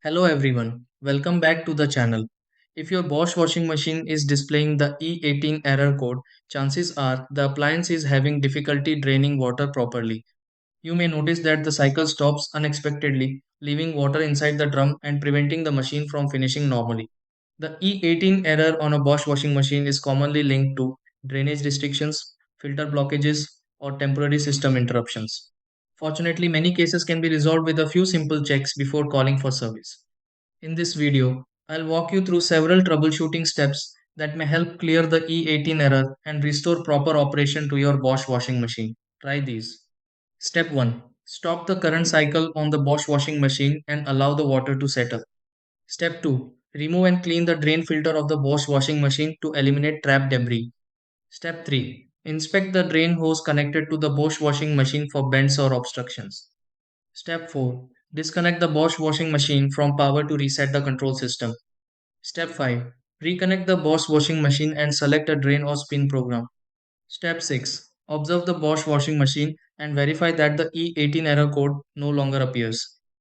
Hello everyone, welcome back to the channel. If your Bosch washing machine is displaying the E18 error code, chances are the appliance is having difficulty draining water properly. You may notice that the cycle stops unexpectedly, leaving water inside the drum and preventing the machine from finishing normally. The E18 error on a Bosch washing machine is commonly linked to drainage restrictions, filter blockages, or temporary system interruptions. Fortunately, many cases can be resolved with a few simple checks before calling for service. In this video, I'll walk you through several troubleshooting steps that may help clear the E18 error and restore proper operation to your Bosch washing machine. Try these. Step 1. Stop the current cycle on the Bosch washing machine and allow the water to settle. Step 2. Remove and clean the drain filter of the Bosch washing machine to eliminate trapped debris. Step 3. Inspect the drain hose connected to the Bosch washing machine for bends or obstructions. Step 4. Disconnect the Bosch washing machine from power to reset the control system. Step 5. Reconnect the Bosch washing machine and select a drain or spin program. Step 6. Observe the Bosch washing machine and verify that the E18 error code no longer appears.